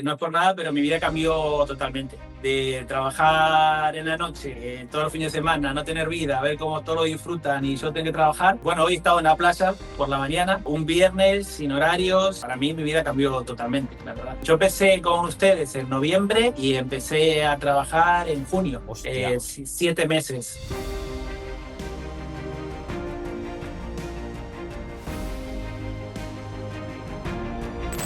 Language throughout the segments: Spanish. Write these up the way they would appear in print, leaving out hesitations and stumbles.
No es por nada, pero mi vida cambió totalmente. De trabajar en la noche, todos los fines de semana, no tener vida, ver cómo todos lo disfrutan y yo tengo que trabajar. Bueno, hoy he estado en la playa por la mañana, un viernes sin horarios. Para mí mi vida cambió totalmente, la verdad. Yo empecé con ustedes en noviembre y empecé a trabajar en junio. Hostia. 7 meses.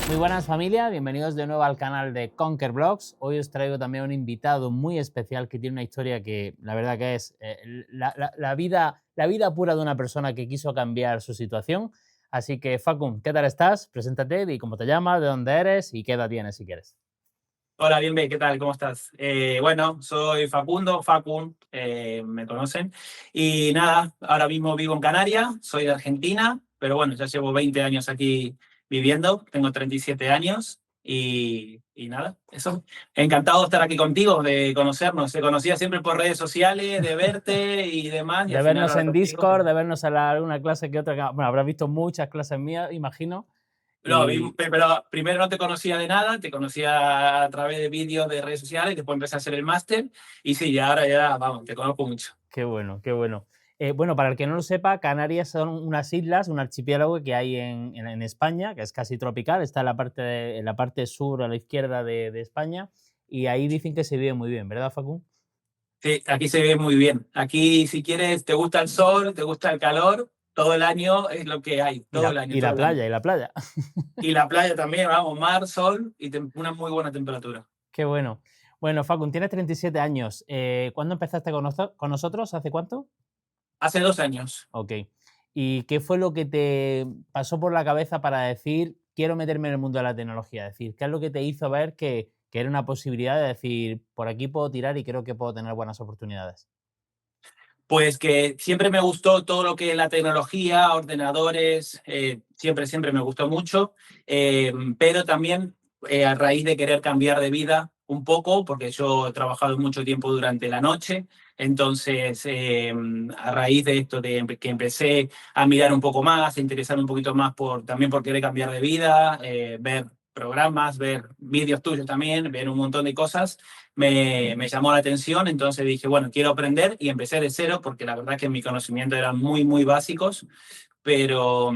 Muy buenas familia, bienvenidos de nuevo al canal de Conquer Vlogs. Hoy os traigo también un invitado muy especial que tiene una historia que la verdad que es la vida pura de una persona que quiso cambiar su situación. Así que Facun, ¿qué tal estás? Preséntate, di cómo te llamas, de dónde eres y qué edad tienes si quieres. Hola, bienvenido, ¿qué tal? ¿Cómo estás? Bueno, soy Facundo, Facun, me conocen. Y nada, ahora mismo vivo en Canarias, soy de Argentina, pero bueno, ya llevo 20 años aquí viviendo, tengo 37 años y nada, eso. Encantado de estar aquí contigo, de conocernos. Se conocía siempre por redes sociales, de verte y demás, y De al final vernos ahora en contigo. Discord, de vernos en alguna clase que otra. Bueno, habrás visto muchas clases mías, imagino. No, Y, pero primero no te conocía de nada, te conocía a través de vídeos de redes sociales, después empecé a hacer el máster y sí, ya ahora ya, vamos, te conozco mucho. Qué bueno, qué bueno. Bueno, para el que no lo sepa, Canarias son unas islas, un archipiélago que hay en España, que es casi tropical, está en la parte sur a la izquierda de España, y ahí dicen que se vive muy bien, ¿verdad, Facu? Sí, aquí se ve muy bien. Aquí, si quieres, te gusta el sol, te gusta el calor, todo el año es lo que hay, Y todo la, el año, y todo la el año. playa, y la playa. Y la playa también, vamos, mar, sol y una muy buena temperatura. Qué bueno. Bueno, Facu, tienes 37 años. ¿Cuándo empezaste con nosotros? ¿Hace cuánto? Hace 2 años. Ok. ¿Y qué fue lo que te pasó por la cabeza para decir, quiero meterme en el mundo de la tecnología? Es decir, ¿qué es lo que te hizo ver que era una posibilidad de decir, por aquí puedo tirar y creo que puedo tener buenas oportunidades? Pues que siempre me gustó todo lo que es la tecnología, ordenadores, siempre me gustó mucho, pero también a raíz de querer cambiar de vida un poco, porque yo he trabajado mucho tiempo durante la noche, entonces a raíz de esto, que empecé a mirar un poco más, a interesarme un poquito más también por querer cambiar de vida, ver programas, ver vídeos tuyos también, ver un montón de cosas me llamó la atención, entonces dije, bueno, quiero aprender y empecé de cero porque la verdad que mis conocimientos eran muy básicos, pero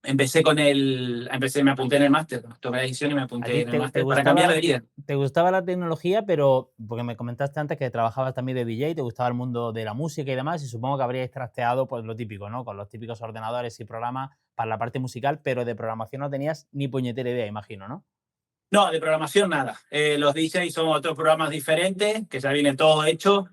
me apunté en el máster, tomé la decisión y me ¿A apunté ti en el te máster para cambiar de vida. gustaba la tecnología, pero porque me comentaste antes que trabajabas también de DJ, te gustaba el mundo de la música y demás, y supongo que habríais trasteado pues lo típico, ¿no? Con los típicos ordenadores y programas para la parte musical, pero de programación no tenías ni puñetera idea, imagino, ¿no? No, de programación nada. Los DJs son otros programas diferentes, que ya viene todo hecho,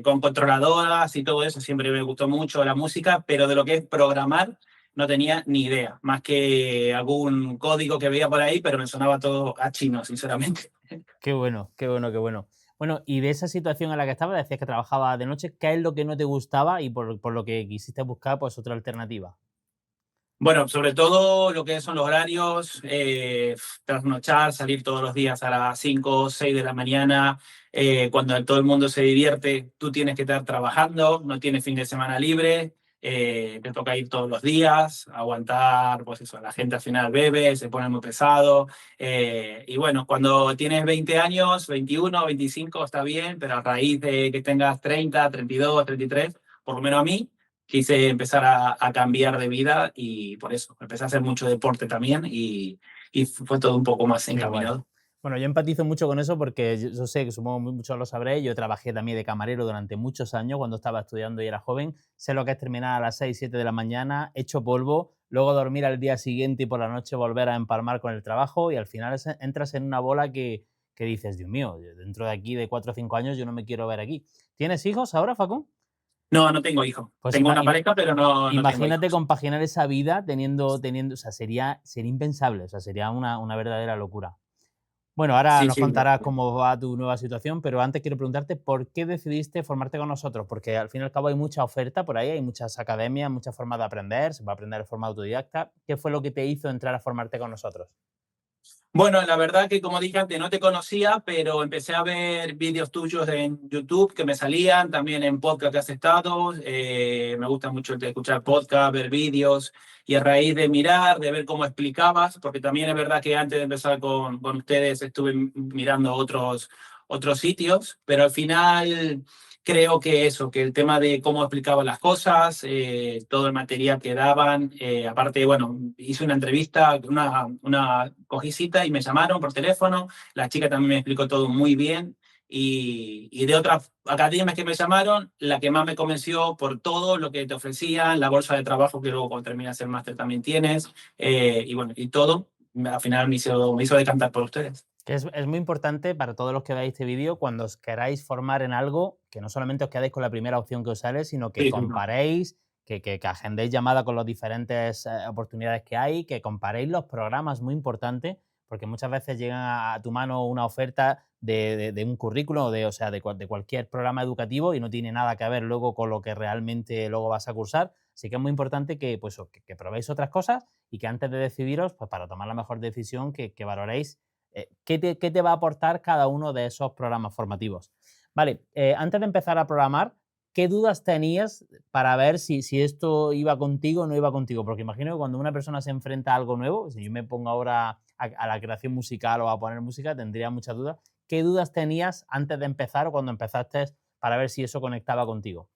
con controladoras y todo eso. Siempre me gustó mucho la música, pero de lo que es programar no tenía ni idea, más que algún código que veía por ahí, pero me sonaba todo a chino, sinceramente. Qué bueno, qué bueno, qué bueno. Bueno, y de esa situación en la que estabas, decías que trabajabas de noche, ¿qué es lo que no te gustaba y por lo que quisiste buscar pues otra alternativa? Bueno, sobre todo lo que son los horarios, trasnochar, salir todos los días a las 5 o 6 de la mañana, cuando todo el mundo se divierte, tú tienes que estar trabajando, no tienes fin de semana libre, te toca ir todos los días, aguantar, pues eso, la gente al final bebe, se pone muy pesado, y bueno, cuando tienes 20 años, 21, 25 está bien, pero a raíz de que tengas 30, 32, 33, por lo menos a mí, quise empezar a cambiar de vida y por eso empecé a hacer mucho deporte también y fue todo un poco más Qué guay. encaminado. Bueno, yo empatizo mucho con eso porque yo sé que supongo muchos lo sabréis, yo trabajé también de camarero durante muchos años cuando estaba estudiando y era joven, sé lo que es terminar a las 6 7 de la mañana, hecho polvo, luego dormir al día siguiente y por la noche volver a empalmar con el trabajo y al final entras en una bola que dices, Dios mío, dentro de aquí de 4 o 5 años yo no me quiero ver aquí. ¿Tienes hijos ahora, Facu? No, no tengo hijos. Pues Tengo una pareja, pero no tengo imagínate hijos. compaginar esa vida o sea, sería impensable, o sea, sería una verdadera locura. Bueno, ahora Sí, nos sí. contarás cómo va tu nueva situación, pero antes quiero preguntarte por qué decidiste formarte con nosotros, porque al fin y al cabo hay mucha oferta por ahí, hay muchas academias, muchas formas de aprender, se puede aprender de forma autodidacta. ¿Qué fue lo que te hizo entrar a formarte con nosotros? Bueno, la verdad que como dije antes, no te conocía, pero empecé a ver vídeos tuyos en YouTube que me salían, también en podcast que has estado. Me gusta mucho escuchar podcast, ver vídeos y a raíz de mirar, de ver cómo explicabas, porque también es verdad que antes de empezar con ustedes estuve mirando otros sitios, pero al final creo que eso, que el tema de cómo explicaban las cosas, todo el material que daban, aparte, bueno, hice una entrevista, una cogí cita y me llamaron por teléfono, la chica también me explicó todo muy bien y de otras academias que me llamaron, la que más me convenció por todo lo que te ofrecían, la bolsa de trabajo que luego cuando terminas el máster también tienes, y bueno, y todo, al final me hizo decantar por ustedes. Que es muy importante para todos los que veáis este vídeo, cuando os queráis formar en algo, que no solamente os quedéis con la primera opción que os sale, sino que Sí, sí, no. comparéis, que agendéis llamada con las diferentes oportunidades que hay, que comparéis los programas, muy importante, porque muchas veces llegan a tu mano una oferta de un currículum o sea, de cualquier programa educativo y no tiene nada que ver luego con lo que realmente luego vas a cursar. Así que es muy importante que, pues, que probéis otras cosas y que antes de decidiros, pues para tomar la mejor decisión, que valoréis qué te va a aportar cada uno de esos programas formativos. Vale, antes de empezar a programar, ¿qué dudas tenías para ver si esto iba contigo o no iba contigo? Porque imagino que cuando una persona se enfrenta a algo nuevo, si yo me pongo ahora a la creación musical o a poner música, tendría muchas dudas. ¿Qué dudas tenías antes de empezar o cuando empezaste para ver si eso conectaba contigo?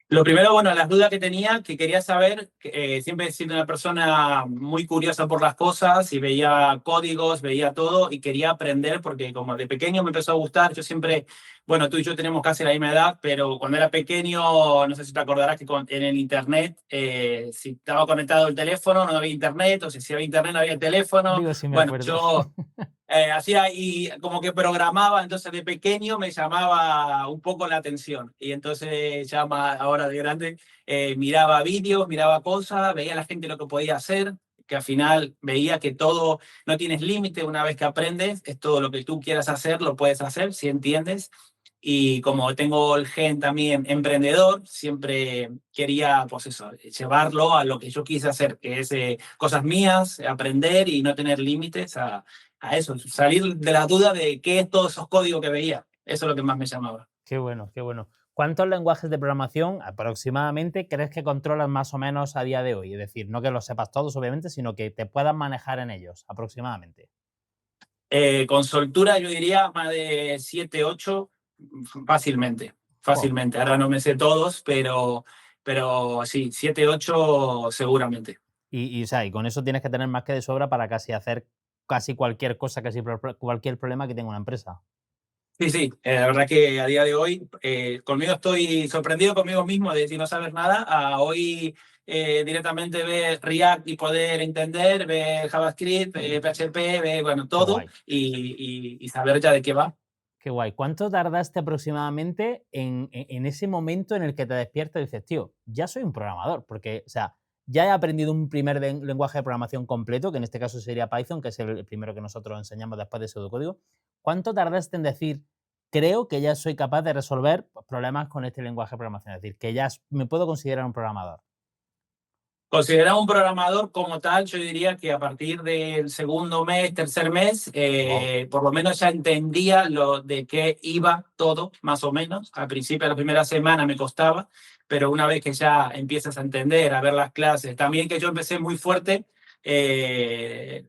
Lo primero, bueno, las dudas que tenía, que quería saber, siempre he sido una persona muy curiosa por las cosas y veía códigos, veía todo y quería aprender porque como de pequeño me empezó a gustar, yo siempre, bueno, tú y yo tenemos casi la misma edad, pero cuando era pequeño, no sé si te acordarás que en el internet, si estaba conectado el teléfono no había internet, o si había internet no había teléfono. Digo, si me Bueno, acuerdo. yo hacía y como que programaba, entonces de pequeño me llamaba un poco la atención y entonces ya ahora de grande miraba vídeos, miraba cosas, veía a la gente lo que podía hacer, que al final veía que todo, no tienes límite una vez que aprendes, es todo lo que tú quieras hacer, lo puedes hacer si entiendes. Y como tengo el gen también emprendedor, siempre quería, pues eso, llevarlo a lo que yo quise hacer, que es cosas mías, aprender y no tener límites a eso, salir de la duda de qué es todos esos códigos que veía. Eso es lo que más me llamaba. Qué bueno, qué bueno. ¿Cuántos lenguajes de programación aproximadamente crees que controlas más o menos a día de hoy? Es decir, no que los sepas todos, obviamente, sino que te puedas manejar en ellos aproximadamente. Con soltura yo diría más de 7 8 fácilmente, Jo. fácilmente. Ahora no me sé todos, pero sí, 7 8 seguramente. O sea, y con eso tienes que tener más que de sobra para casi hacer casi cualquier cosa, casi cualquier problema que tenga una empresa. Sí, sí, la verdad que a día de hoy conmigo estoy sorprendido conmigo mismo de decir no saber nada, a hoy directamente ver React y poder entender, ver JavaScript, PHP, ver bueno, Qué todo guay. y saber ya de qué va. Qué guay. ¿Cuánto tardaste aproximadamente en ese momento en el que te despiertas y dices, tío, ya soy un programador? Porque, o sea, ya he aprendido un primer lenguaje de programación completo, que en este caso sería Python, que es el primero que nosotros enseñamos después de pseudocódigo. ¿Cuánto tardaste en decir, creo que ya soy capaz de resolver problemas con este lenguaje de programación? Es decir, que ya me puedo considerar un programador. Considerado un programador como tal, yo diría que a partir del segundo mes, tercer mes, Wow. por lo menos ya entendía lo de qué iba todo, más o menos. Al principio, la primera semana me costaba, pero una vez que ya empiezas a entender, a ver las clases, también que yo empecé muy fuerte, eh,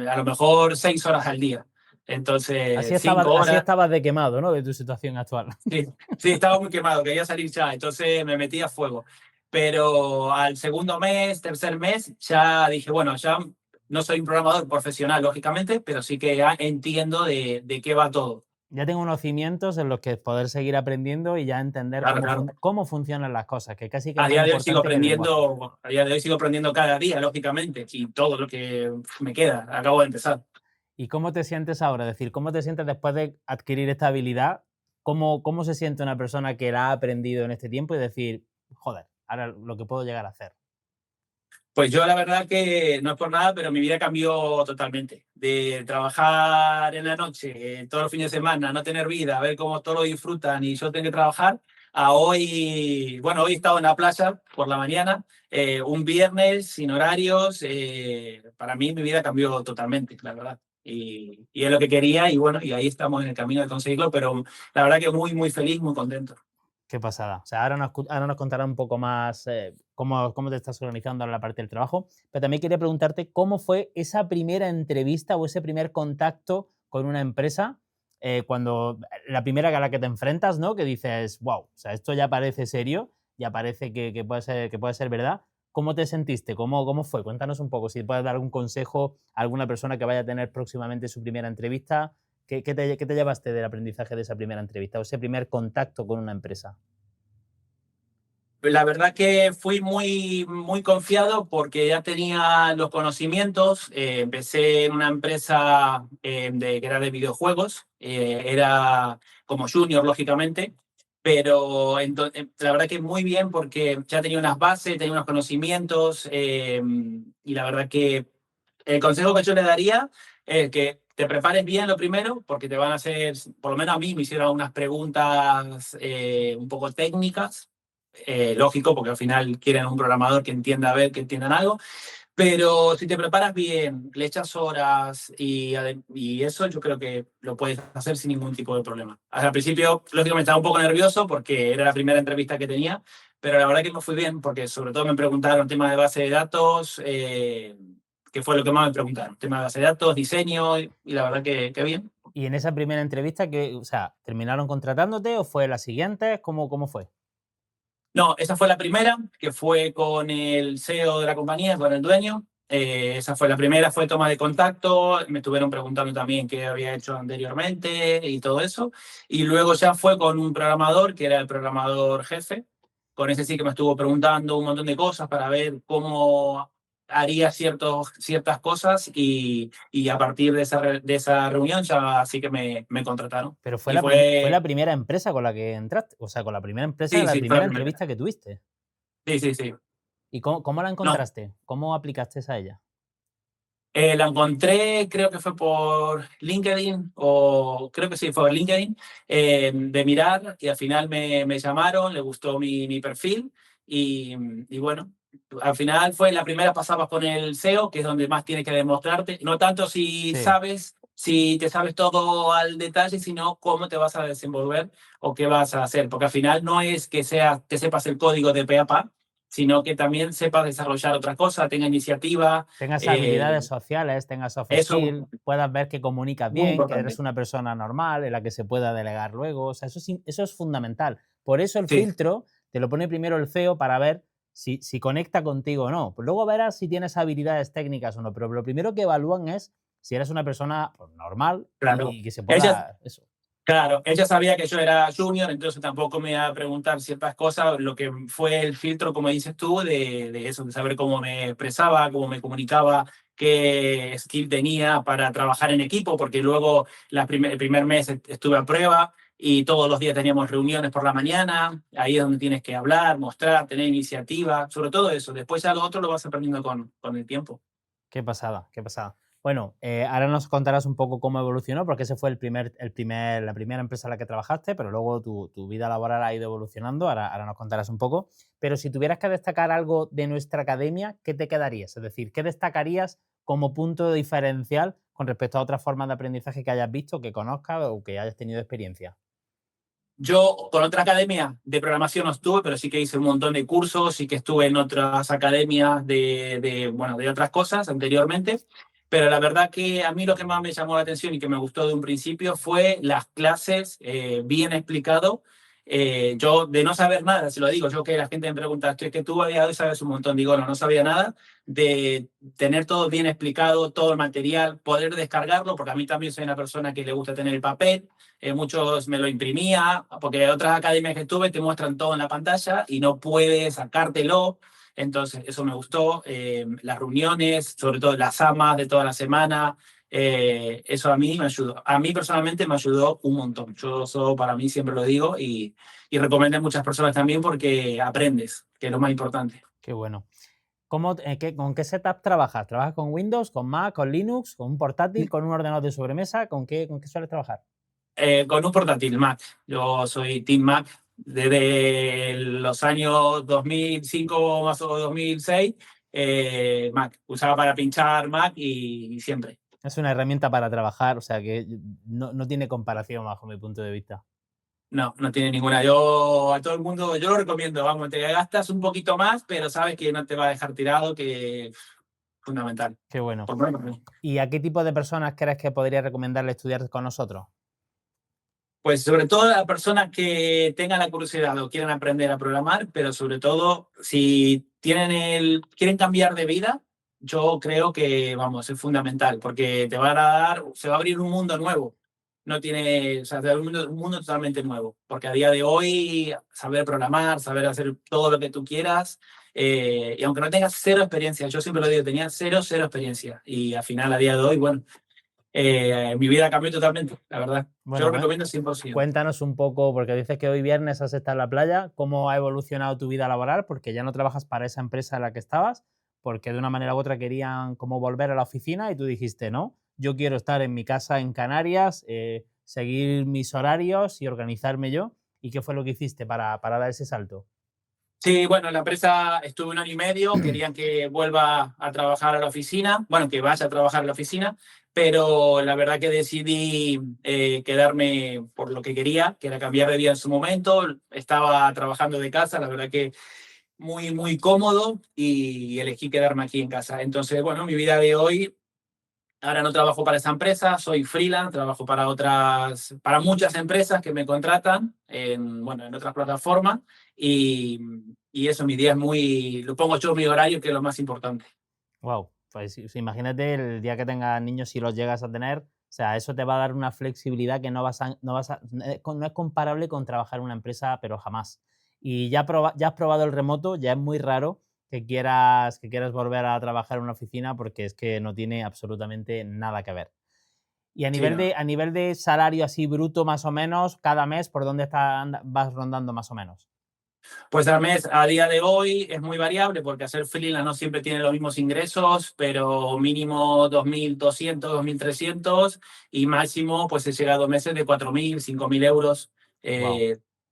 a lo mejor 6 horas al día. Así Entonces, estabas, cinco así horas. estabas de quemado, ¿no? De tu situación actual. Sí, sí, estaba muy quemado, quería salir ya, entonces me metí a fuego. Pero al segundo mes, tercer mes, ya dije, bueno, ya no soy un programador profesional, lógicamente, pero sí que ya entiendo de qué va todo. Ya tengo unos cimientos en los que poder seguir aprendiendo y ya entender Claro, claro. cómo funcionan las cosas, que casi que es A más día de hoy sigo importante que el lenguaje. aprendiendo, a día de hoy sigo aprendiendo cada día, lógicamente, y todo lo que me queda, acabo de empezar. ¿Y cómo te sientes ahora? Es decir, ¿cómo te sientes después de adquirir esta habilidad? ¿Cómo se siente una persona que la ha aprendido en este tiempo y decir, joder, ahora lo que puedo llegar a hacer? Pues yo la verdad que no es por nada, pero mi vida cambió totalmente. De trabajar en la noche, todos los fines de semana, no tener vida, ver cómo todos lo disfrutan y yo tengo que trabajar, a hoy, bueno, hoy he estado en la playa por la mañana, un viernes sin horarios, para mí mi vida cambió totalmente, la verdad. y es lo que quería y bueno, y ahí estamos en el camino de conseguirlo, pero la verdad que muy, muy feliz, muy contento. Qué pasada. O sea, ahora nos contarás un poco más cómo te estás organizando en la parte del trabajo, pero también quería preguntarte cómo fue esa primera entrevista o ese primer contacto con una empresa, cuando la primera a la que te enfrentas, ¿no? Que dices, wow, o sea, esto ya parece serio, ya parece que puede ser verdad. ¿Cómo te sentiste? ¿Cómo fue? Cuéntanos un poco, si puedes dar algún consejo a alguna persona que vaya a tener próximamente su primera entrevista. ¿Qué te llevaste del aprendizaje de esa primera entrevista o ese primer contacto con una empresa? La verdad que fui muy, muy confiado porque ya tenía los conocimientos. Empecé en una empresa que era de videojuegos. Era como junior, lógicamente. Pero la verdad que muy bien porque ya tenía unas bases, tenía unos conocimientos. Y la verdad que el consejo que yo le daría es que te prepares bien lo primero, porque te van a hacer, por lo menos a mí me hicieron unas preguntas un poco técnicas, lógico, porque al final quieren un programador que entienda, a ver, que entiendan algo, pero si te preparas bien, le echas horas y eso yo creo que lo puedes hacer sin ningún tipo de problema. Al principio, lógicamente, estaba un poco nervioso porque era la primera entrevista que tenía, pero la verdad que me fui bien porque sobre todo me preguntaron temas de base de datos, que fue lo que más me preguntaron, temas de base de datos, diseño y la verdad que bien. Y en esa primera entrevista, o sea, ¿terminaron contratándote o fue la siguiente? ¿Cómo fue? No, esa fue la primera, que fue con el CEO de la compañía, con el dueño. Esa fue la primera, fue toma de contacto. Me estuvieron preguntando también qué había hecho anteriormente y todo eso. Y luego ya fue con un programador, que era el programador jefe. Con ese sí que me estuvo preguntando un montón de cosas para ver cómo haría ciertas cosas y a partir de esa reunión ya sí que me contrataron. Pero fue Y fue fue, la primera empresa con la que entraste, o sea, con la primera empresa, sí, la sí, fue primera la primera. entrevista que tuviste. Sí, sí, sí. ¿Y cómo la No, encontraste? ¿Cómo aplicaste a ella? la encontré, creo que fue por LinkedIn, o creo que sí, fue por LinkedIn, de mirar, y al final me llamaron, le gustó mi perfil, y bueno, al final fue la primera pasaba con el SEO, que es donde más tienes que demostrarte, no tanto si Sí. sabes, si te sabes todo al detalle, sino cómo te vas a desenvolver o qué vas a hacer, porque al final no es que sepas el código de pe a pa, sino que también sepas desarrollar otra cosa, tenga iniciativa. Tengas habilidades eh, sociales, tengas soft eso skill, puedas ver que comunicas muy bien, que eres importante. una persona normal en la que se pueda delegar luego. O sea, eso es fundamental. Por eso el Sí, filtro te lo pone primero el CEO para ver si conecta contigo o no. Pues luego verás si tienes habilidades técnicas o no. Pero lo primero que evalúan es si eres una persona pues, normal claro. y que se Ella, pueda. Eso. claro, ella sabía que yo era junior, entonces tampoco me iba a preguntar ciertas cosas, lo que fue el filtro, como dices tú, de eso, de saber cómo me expresaba, cómo me comunicaba, qué skill tenía para trabajar en equipo, porque luego el primer mes estuve a prueba y todos los días teníamos reuniones por la mañana, ahí es donde tienes que hablar, mostrar, tener iniciativa, sobre todo eso. Después ya lo otro lo vas aprendiendo con el tiempo. Qué pasada, qué pasada. Bueno, ahora nos contarás un poco cómo evolucionó, porque ese fue la primera empresa en la que trabajaste, pero luego tu vida laboral ha ido evolucionando, ahora nos contarás un poco. Pero si tuvieras que destacar algo de nuestra academia, ¿qué te quedarías? Es decir, ¿qué destacarías como punto diferencial con respecto a otras formas de aprendizaje que hayas visto, que conozcas o que hayas tenido experiencia? Yo con otra academia de programación no estuve, pero sí que hice un montón de cursos, sí que estuve en otras academias bueno, de otras cosas anteriormente, pero la verdad que a mí lo que más me llamó la atención y que me gustó de un principio fue las clases bien explicado. Yo de no saber nada, se lo digo, yo que la gente me pregunta, es que tú a día de hoy sabes un montón, digo, no sabía nada, de tener todo bien explicado, todo el material, poder descargarlo, porque a mí también soy una persona que le gusta tener el papel, muchos me lo imprimía, porque otras academias que estuve te muestran todo en la pantalla y no puedes sacártelo. Entonces, eso me gustó. Las reuniones, sobre todo las AMAs de toda la semana, eso a mí me ayudó. A mí personalmente me ayudó un montón. Yo eso para mí siempre lo digo y recomiendo a muchas personas también porque aprendes, que es lo más importante. Qué bueno. ¿Con qué setup trabajas? ¿Trabajas con Windows, con Mac, con Linux, con un portátil, con un ordenador de sobremesa? ¿Con qué sueles trabajar? Con un portátil Mac. Yo soy Team Mac desde los años 2005 más o 2006. Mac. Usaba para pinchar Mac y siempre. Es una herramienta para trabajar, o sea que no tiene comparación bajo mi punto de vista. No, no tiene ninguna. Yo a todo el mundo, yo lo recomiendo, vamos, te gastas un poquito más, pero sabes que no te va a dejar tirado, que es fundamental. Qué bueno. Por lo menos para mí. ¿Y a qué tipo de personas crees que podría recomendarle estudiar con nosotros? Pues sobre todo a las personas que tengan la curiosidad o quieran aprender a programar, pero sobre todo si quieren cambiar de vida, yo creo que, vamos, es fundamental, porque se va a abrir un mundo nuevo. No tiene, o sea, se va a abrir un mundo totalmente nuevo, porque a día de hoy saber programar, saber hacer todo lo que tú quieras, y aunque no tengas cero experiencia, yo siempre lo digo, tenía cero experiencia, y al final a día de hoy, bueno, mi vida cambió totalmente, la verdad. Yo Bueno, lo recomiendo 100%. cuéntanos un poco, porque dices que hoy viernes has estado en la playa, ¿cómo ha evolucionado tu vida laboral? Porque ya no trabajas para esa empresa en la que estabas, porque de una manera u otra querían como volver a la oficina y tú dijiste, no, yo quiero estar en mi casa en Canarias, seguir mis horarios y organizarme yo. ¿Y qué fue lo que hiciste para dar ese salto? Sí, bueno, en la empresa estuve 1 año y medio, querían que vuelva a trabajar a la oficina, bueno, que vaya a trabajar a la oficina, pero la verdad que decidí quedarme por lo que quería, que era cambiar de vida en su momento. Estaba trabajando de casa, la verdad que muy cómodo, y elegí quedarme aquí en casa. Entonces, bueno, mi vida de hoy, ahora no trabajo para esa empresa, soy freelance, trabajo para muchas empresas que me contratan bueno, en otras plataformas, y eso, mi día es lo pongo yo en mi horario, que es lo más importante. Wow, pues imagínate el día que tengas niños, si los llegas a tener, o sea, eso te va a dar una flexibilidad que no es comparable con trabajar en una empresa, pero jamás. Y ya has probado el remoto, ya es muy raro que quieras volver a trabajar en una oficina porque es que no tiene absolutamente nada que ver. Y a Sí, nivel no. de, a nivel de salario así bruto, más o menos, cada mes, ¿por dónde vas rondando más o menos? Pues al mes, a día de hoy, es muy variable porque hacer freelance no siempre tiene los mismos ingresos, pero mínimo 2.200, 2.300, y máximo pues he llegado a meses de 4.000, 5.000 euros Wow.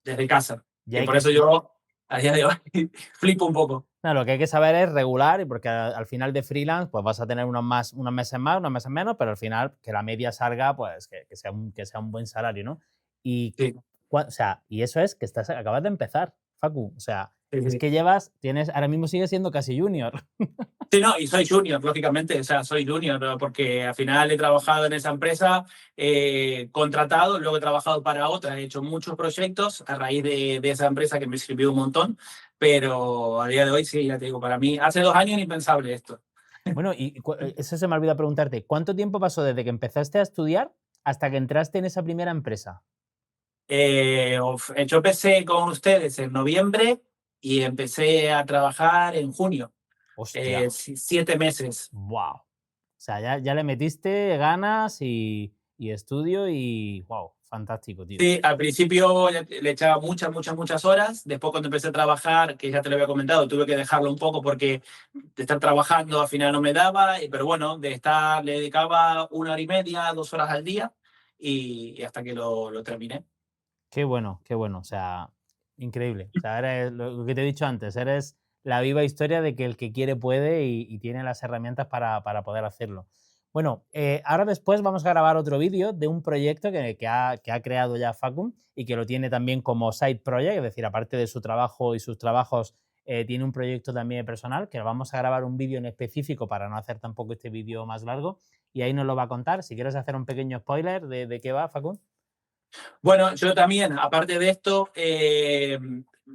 desde casa. Ya Que hay por que, eso yo a día de hoy flipo un poco. Claro, lo que hay que saber es regular, y porque al final de freelance pues vas a tener unos meses más, unos meses menos, pero al final que la media salga, pues que sea un buen salario, ¿no? Y, Sí, o sea, y eso es que acabas de empezar, Facu. O sea, sí, es sí. que ahora mismo sigues siendo casi junior. Sí, no, y soy junior, lógicamente, o sea, soy junior, ¿no? Porque al final he trabajado en esa empresa, contratado, luego he trabajado para otra, he hecho muchos proyectos a raíz de esa empresa que me sirvió un montón, pero a día de hoy sí, ya te digo, para mí, hace 2 años impensable esto. Bueno, eso se me olvidó preguntarte, ¿cuánto tiempo pasó desde que empezaste a estudiar hasta que entraste en esa primera empresa? Yo empecé con ustedes en noviembre y empecé a trabajar en junio, Hostia, 7 meses. wow. O sea, ya le metiste ganas y estudio y wow, fantástico, tío. Sí, al principio le echaba muchas horas. Después, cuando empecé a trabajar, que ya te lo había comentado, tuve que dejarlo un poco porque de estar trabajando al final no me daba. Pero bueno, le dedicaba 1 hora y media, 2 horas al día, y hasta que lo terminé. Qué bueno, qué bueno. O sea, increíble. O sea, eres lo que te he dicho antes, eres la viva historia de que el que quiere puede y tiene las herramientas para poder hacerlo. Bueno, ahora después vamos a grabar otro vídeo de un proyecto que ha creado ya Facum y que lo tiene también como side project, es decir, aparte de su trabajo y sus trabajos, tiene un proyecto también personal, que vamos a grabar un vídeo en específico para no hacer tampoco este vídeo más largo, y ahí nos lo va a contar. Si quieres hacer un pequeño spoiler de qué va, Facum. Bueno, yo también, aparte de esto,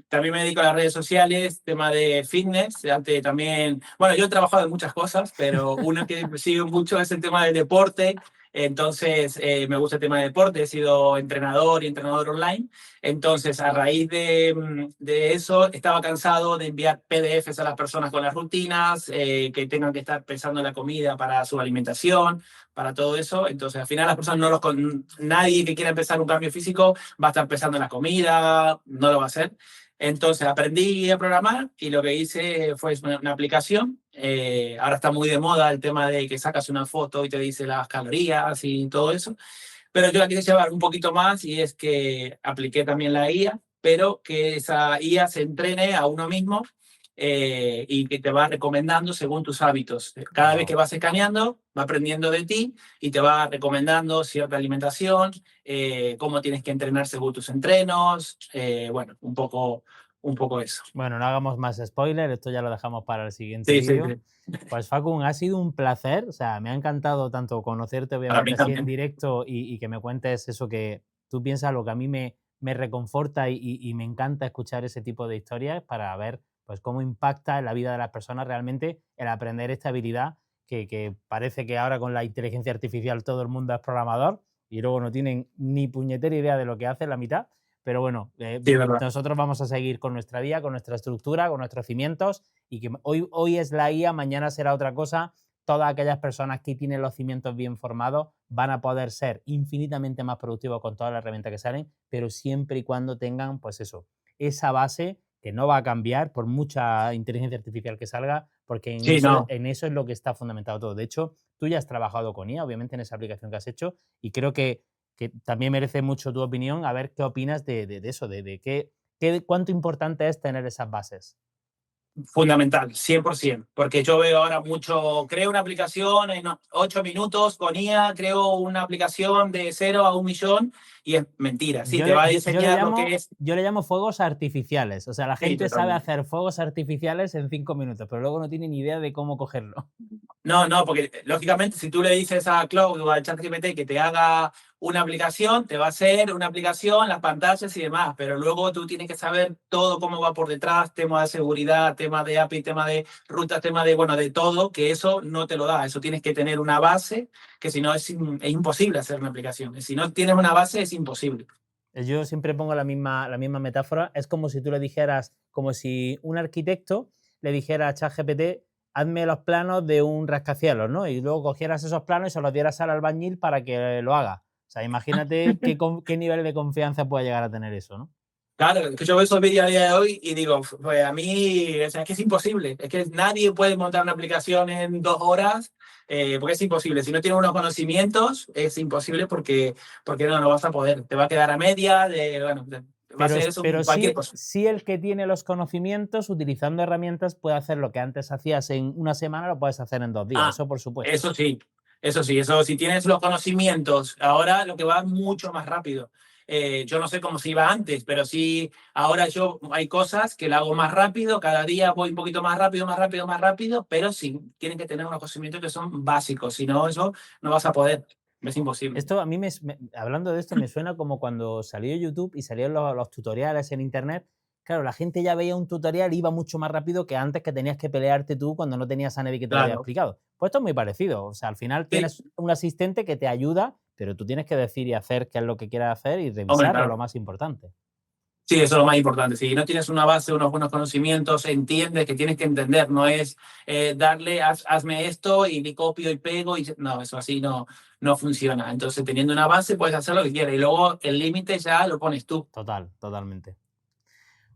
también me dedico a las redes sociales, tema de fitness. Antes también, bueno, yo he trabajado en muchas cosas, pero una que me sigue mucho es el tema del deporte. Entonces, me gusta el tema de deporte. He sido entrenador y entrenador online. Entonces, a raíz de eso, estaba cansado de enviar PDFs a las personas con las rutinas, que tengan que estar pensando en la comida para su alimentación, para todo eso. Entonces, al final las personas nadie que quiera empezar un cambio físico va a estar pensando en la comida, no lo va a hacer. Entonces, aprendí a programar y lo que hice fue una aplicación. Ahora está muy de moda el tema de que sacas una foto y te dice las calorías y todo eso. Pero yo la quise llevar un poquito más, y es que apliqué también la IA, pero que esa IA se entrene a uno mismo, y que te va recomendando según tus hábitos. Cada vez que vas escaneando, va aprendiendo de ti y te va recomendando cierta alimentación, cómo tienes que entrenar según tus entrenos, bueno, un poco eso. Bueno, no hagamos más spoiler, esto ya lo dejamos para el siguiente Sí, sí, vídeo. sí. Pues Facun, ha sido un placer, o sea, me ha encantado tanto conocerte Para obviamente mí así en también. directo y que me cuentes eso que tú piensas, lo que a mí me reconforta y me encanta escuchar ese tipo de historias para ver pues cómo impacta en la vida de las personas realmente el aprender esta habilidad que parece que ahora con la inteligencia artificial todo el mundo es programador y luego no tienen ni puñetera idea de lo que hace la mitad. Pero bueno, Sí, es verdad. nosotros vamos a seguir con nuestra vía, con nuestra estructura, con nuestros cimientos y que hoy es la IA, mañana será otra cosa. Todas aquellas personas que tienen los cimientos bien formados van a poder ser infinitamente más productivos con todas las herramientas que salen, pero siempre y cuando tengan, pues eso, esa base que no va a cambiar por mucha inteligencia artificial que salga, porque Sí, no. en eso es lo que está fundamentado todo. De hecho, tú ya has trabajado con IA, obviamente, en esa aplicación que has hecho, y creo que también merece mucho tu opinión, a ver qué opinas de eso, de cuánto importante es tener esas bases. Fundamental, 100%, porque yo veo ahora mucho, creo una aplicación en 8 minutos con IA, creo una aplicación de 0 a 1 millón y es mentira, sí, Yo te le, va a yo, enseñar lo que es. yo le llamo fuegos artificiales. O sea, la Sí, gente sabe totalmente. hacer fuegos artificiales en 5 minutos, pero luego no tiene ni idea de cómo cogerlo. No, no, porque lógicamente si tú le dices a Claude o a ChatGPT que te haga una aplicación, te va a hacer una aplicación, las pantallas y demás, pero luego tú tienes que saber todo cómo va por detrás, tema de seguridad, tema de API, tema de rutas, tema de, bueno, de todo, que eso no te lo da, eso tienes que tener una base, que si no es imposible hacer una aplicación, si no tienes una base es imposible. Yo siempre pongo la misma metáfora. Es como si tú le dijeras, como si un arquitecto le dijera a ChatGPT, hazme los planos de un rascacielos, ¿no? Y luego cogieras esos planos y se los dieras al albañil para que lo haga. O sea, imagínate qué nivel de confianza puede llegar a tener eso, ¿no? Claro, es que yo veo esos vídeos a día de hoy y digo, pues a mí, o sea, es que es imposible, es que nadie puede montar una aplicación en 2 horas, porque es imposible. Si no tienes unos conocimientos, es imposible porque no vas a poder, te va a quedar a media, bueno, va a ser eso Pero cualquier cosa. sí el que tiene los conocimientos, utilizando herramientas, puede hacer lo que antes hacías en una semana, lo puedes hacer en 2 días, Ah, eso por supuesto. eso sí, eso sí, eso si tienes los conocimientos, ahora lo que va mucho más rápido. Yo no sé cómo se iba antes, pero sí, ahora yo hay cosas que la hago más rápido, cada día voy un poquito más rápido, más rápido, más rápido, pero sí, tienen que tener unos conocimientos que son básicos, si no, eso no vas a poder, es imposible. Esto a mí, hablando de esto, me suena como cuando salió YouTube y salieron los tutoriales en Internet. Claro, la gente ya veía un tutorial y iba mucho más rápido que antes, que tenías que pelearte tú cuando no tenías a nadie que te lo había Claro. explicado. Pues esto es muy parecido. O sea, al final Sí, tienes un asistente que te ayuda, pero tú tienes que decir y hacer qué es lo que quieras hacer y hombre, revisarlo, lo claro. más importante. Sí, eso es lo más importante. Si no tienes una base, unos buenos conocimientos, entiendes que tienes que entender, no es darle, hazme esto y le copio y pego. No, eso así no funciona. Entonces, teniendo una base, puedes hacer lo que quieras y luego el límite ya lo pones tú. Totalmente.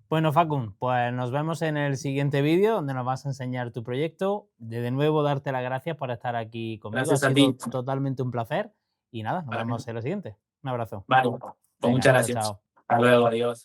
Bueno, Facun, pues nos vemos en el siguiente vídeo donde nos vas a enseñar tu proyecto. De nuevo, darte las gracias por estar aquí conmigo. Ha Gracias a ti. sido totalmente un placer. Y nada, nos Para mí. vemos en lo siguiente. Un abrazo. Vale, pues muchas Venga, chao, gracias. chao. Hasta luego, adiós.